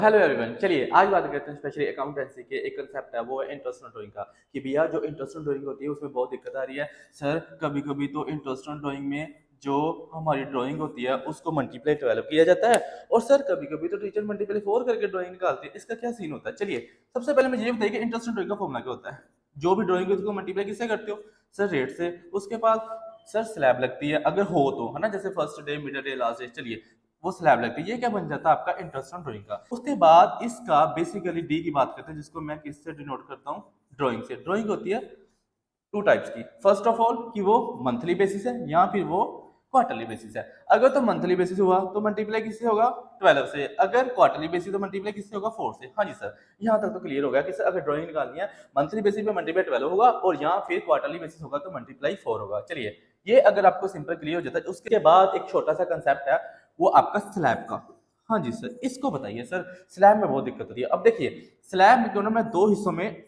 Hello everyone, चलिए आज बात करते हैं स्पेशली अकाउंटेंसी के एक कंसेप्ट है, वो है इंटरेस्ट ऑन ड्राइंग का। कि भैया जो इंटरेस्ट ऑन ड्राइंग होती है उसमें बहुत दिक्कत आ रही है सर। कभी कभी तो इंटरेस्ट ऑन ड्राइंग में जो हमारी ड्राइंग होती है उसको मल्टीप्लाई डेवलप किया जाता है, और सर कभी कभी तो टीचर मल्टीप्लाई फोर करके ड्राइंग निकालती है। इसका क्या सीन होता है? चलिए सबसे पहले मुझे ये बताइए कि इंटरेस्ट ऑन ड्राइंग का फॉर्मूला क्या होता है। जो भी ड्राइंग है उसको मल्टीप्लाई किससे करते हो? सर रेट से। उसके बाद सर स्लैब लगती है अगर हो तो, है ना, जैसे first day, middle day, last day. चलिए वो स्लैब लगती है। ये क्या बन जाता है? आपका इंटरेस्ट ऑन ड्राइंग का। उसके बाद इसका बेसिकली डी की बात करते हैं, जिसको मैं किससे डिनोट करता हूँ? ड्राइंग से। ड्राइंग होती है टू टाइप्स की। फर्स्ट ऑफ ऑल कि वो मंथली बेसिस है या फिर वो क्वार्टरली बेसिस है। अगर तो मंथली बेसिस हुआ तो मल्टीप्लाई किससे होगा? 12 से। अगर क्वार्टरली बेसिस तो मल्टीप्लाई किससे होगा? 4 से। हाँ जी सर, यहाँ तक तो क्लियर हो गया कि सर अगर ड्राइंग निकालनी है मंथली बेसिस पे मल्टीप्लाई 12 होगा, और यहाँ फिर क्वार्टरली बेसिस होगा तो मल्टीप्लाई 4 होगा। चलिए ये अगर आपको सिंपल क्लियर हो जाता है। उसके बाद एक छोटा सा कंसेप्ट है, वो आपका स्लैब का। हाँ जी सर, इसको बताइए सर। स्लैब में बहुत दिक्कत होती है। अब देखिए स्लैब को ना मैं दो हिस्सों में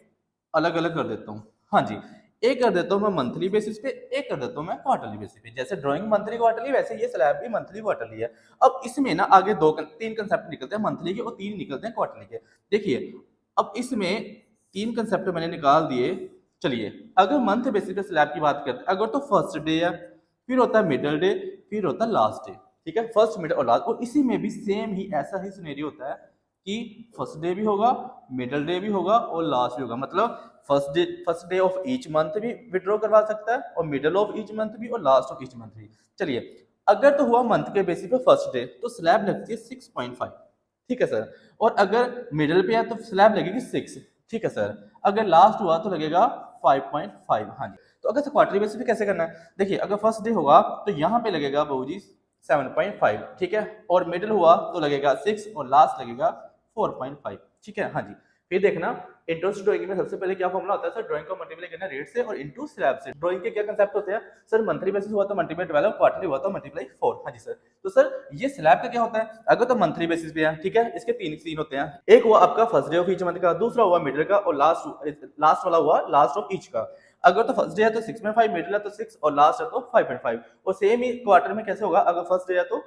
अलग अलग कर देता हूँ। हाँ जी, एक कर देता हूँ मैं मंथली बेसिस पे, एक कर देता हूँ मैं क्वार्टरली बेसिस पे। जैसे ड्राइंग मंथली क्वार्टरली, वैसे ये स्लैब भी मंथली क्वार्टरली है। अब इसमें ना आगे तीन कंसेप्ट निकलते हैं मंथली के, और तीन निकलते हैं क्वार्टरली के। देखिए अब इसमें तीन कंसेप्ट मैंने निकाल दिए। चलिए अगर मंथ बेसिस पे स्लैब की बात करते हैं, अगर तो फर्स्ट डे है, फिर होता है मिडल डे, फिर होता है लास्ट डे। ठीक है, फर्स्ट मिडल और लास्ट। और इसी में भी सेम ही ऐसा ही सिनेरियो होता है कि फर्स्ट डे भी होगा, मिडल डे भी होगा और लास्ट भी होगा। मतलब first day of each month भी विड्रॉ करवा सकता है, और मिडल ऑफ ईच मंथ भी, और लास्ट ऑफ ईच मंथ भी। चलिए अगर तो हुआ मंथ के बेसिस पे फर्स्ट डे, तो स्लैब लगती है 6.5। ठीक है सर। और अगर मिडल पे है तो स्लैब लगेगी 6। ठीक है सर। अगर लास्ट हुआ तो लगेगा 5.5। हाँ जी। तो अगर क्वार्टरली बेसिस पे कैसे करना है? देखिए अगर फर्स्ट डे होगा तो यहाँ पे लगेगा बहू जी 7.5। ठीक है। और मिडिल हुआ तो लगेगा 6, और लास्ट लगेगा 4.5। ठीक है। हाँ जी। फिर देखना इंटरेस्ट ड्राइंग में सबसे पहले क्या फॉर्मूला होता है सर? ड्राइंग को मल्टीप्लाई करना रेट से और इनटू स्लैब से। ड्राइंग के क्या कंसेप्ट होते हैं सर? मंथली बेसिस हुआ तो मल्टीप्लाई 12, क्वार्टरली हुआ तो मल्टीप्लाई 4। हाँ जी सर। तो सर ये स्लैब का क्या होता है? अगर तो मंथली बेसिस पे है, ठीक है, इसके तीन सीन होते हैं। एक हुआ आपका first day of each month का, दूसरा हुआ मिडिल का, और लास्ट वाला हुआ लास्ट ऑफ ईच का। अगर तो फर्स्ट डे है तो 6.5, मिडिल है तो 6, और लास्ट है तो 5.5। और सेम ही क्वार्टर में कैसे होगा? अगर फर्स्ट डे है तो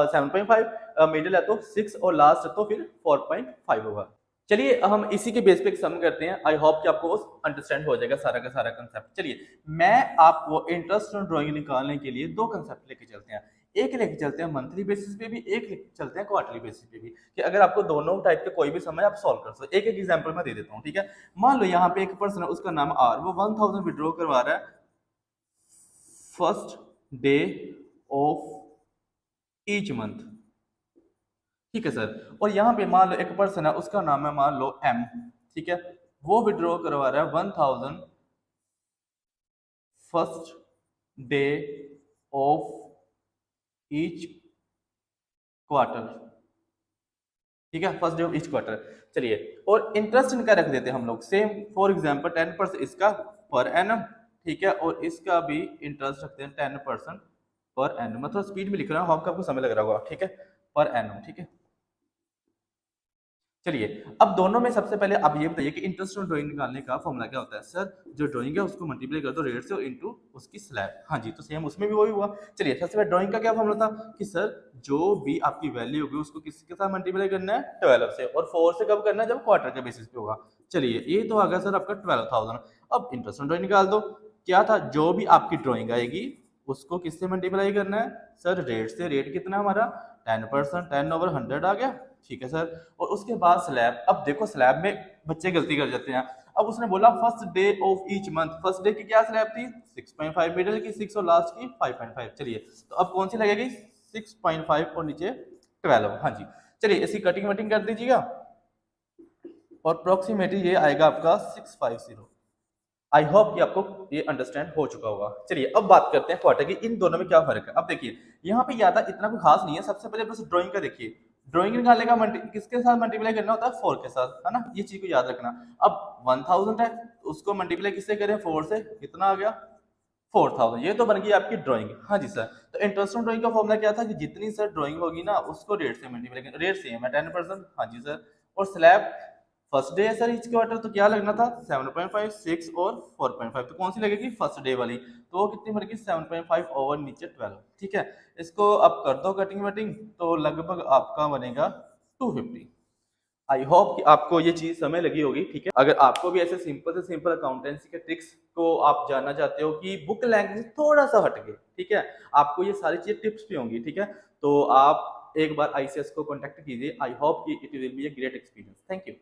7.5, मिडिल है तो 6, और लास्ट है तो फिर 4.5 होगा। चलिए हम इसी के बेस पे एक सम करते हैं। आई होप कि आपको वो अंडरस्टैंड हो जाएगा सारा का सारा कंसेप्ट। चलिए मैं आपको इंटरेस्ट ऑन ड्राइंग निकालने के लिए दो कंसेप्ट लेके चलते हैं। एक लेके चलते हैं मंथली बेसिस पे भी, एक लेके चलते हैं क्वार्टरली बेसिस पे भी, कि अगर आपको दोनों टाइप के कोई भी समय आप सॉल्व कर सकते। एक एक एग्जांपल मैं दे देता हूँ। ठीक है। मान लो यहाँ पे एक पर्सन है, उसका नाम आर, वो 1000 विड्रॉ करवा रहा है first day of each month. ठीक है सर। और यहाँ पे मान लो एक पर्सन है, उसका नाम है मान लो एम। ठीक है। वो विड्रॉ करवा रहा है 1000 first day of each quarter. ठीक है, first day of each quarter. चलिए और इंटरेस्ट इनका रख देते हैं हम लोग सेम। फॉर एग्जांपल 10% इसका पर एनम। ठीक है। और इसका भी इंटरेस्ट रखते हैं 10% पर एनम। मतलब स्पीड में लिख रहा हूँ, आपको समय लग रहा होगा। ठीक है, पर एनम। ठीक है। चलिए अब दोनों में सबसे पहले आप ये बताइए कि इंटरेस्ट ऑन ड्राइंग निकालने का फॉर्मूला क्या होता है सर? जो ड्राइंग है उसको मल्टीप्लाई कर दो रेट से, इनटू उसकी स्लैब। हाँ जी, तो सेम उसमें भी वही हुआ। चलिए सबसे पहले ड्राइंग का क्या फॉर्मूला था कि सर जो भी आपकी वैल्यू होगी उसको किसके साथ मल्टीप्लाई करना है? 12 से। और 4 से कब करना है? जब क्वार्टर के बेसिस पे होगा। चलिए ये तो आ गया सर आपका 12,000। अब इंटरेस्ट ऑन ड्राइंग निकाल दो। क्या था? जो भी आपकी ड्राइंग आएगी उसको किससे मल्टीप्लाई करना है सर? रेट से। रेट कितना हमारा? 10%। 10/100 आ गया। ठीक है सर। और उसके बाद स्लैब। अब देखो स्लैब में बच्चे गलती कर जाते हैं। अब उसने बोला first day of each month. First day की क्या स्लैब थी? 6.5, मिडिल की 6, और लास्ट की 5.5। चलिए तो अब कौन सी लगेगी? 6.5 और नीचे 12। हाँ जी। चलिए इसकी कटिंग वटिंग कर दीजिएगा, और अप्रोक्सीमेटली ये आएगा आपका 650। आई होप कि आपको ये अंडरस्टैंड हो चुका होगा। चलिए अब बात करते हैं क्वार्टर की। इन दोनों में क्या फर्क है? अब देखिए यहाँ पे ज्यादा इतना कोई खास नहीं है। सबसे पहले बस ड्राइंग का देखिए। ड्राइंग निकालने का किसके साथ मल्टीप्लाई करना होता है? 4 के साथ, है ना। ये चीज को याद रखना। अब 1000 है, उसको मल्टीप्लाई किससे करें? 4 से। कितना आ गया? 4000। ये तो बन गई आपकी ड्राइंग। हाँ जी सर। तो इंटरेस्ट ऑन ड्राइंग का फॉर्मूला क्या था कि जितनी सर ड्राइंग होगी ना उसको रेट से मल्टीप्लाई करना। रेट सेम है 10%। हाँ जी सर। और स्लैब फर्स्ट डे है सर ईच क्वार्टर, तो क्या लगना था? 7.5, 6 और 4.5। तो कौन सी लगेगी? फर्स्ट डे वाली। तो वो कितनी बनेगी? 7.5 ओवर नीचे 12। ठीक है। इसको अब कर दो कटिंग वटिंग, तो लगभग आपका बनेगा 250। आई होप कि आपको ये चीज़ समय लगी होगी, ठीक है। अगर आपको भी ऐसे सिंपल से सिंपल अकाउंटेंसी के ट्रिक्स को आप जानना चाहते हो कि बुक लैंग्वेज थोड़ा सा हट के, ठीक है, आपको ये सारी चीज़ें टिप्स भी होंगी, ठीक है, तो आप एक बार आईसीएस को कॉन्टेक्ट कीजिए। आई होप कि it will be a great experience. Thank you.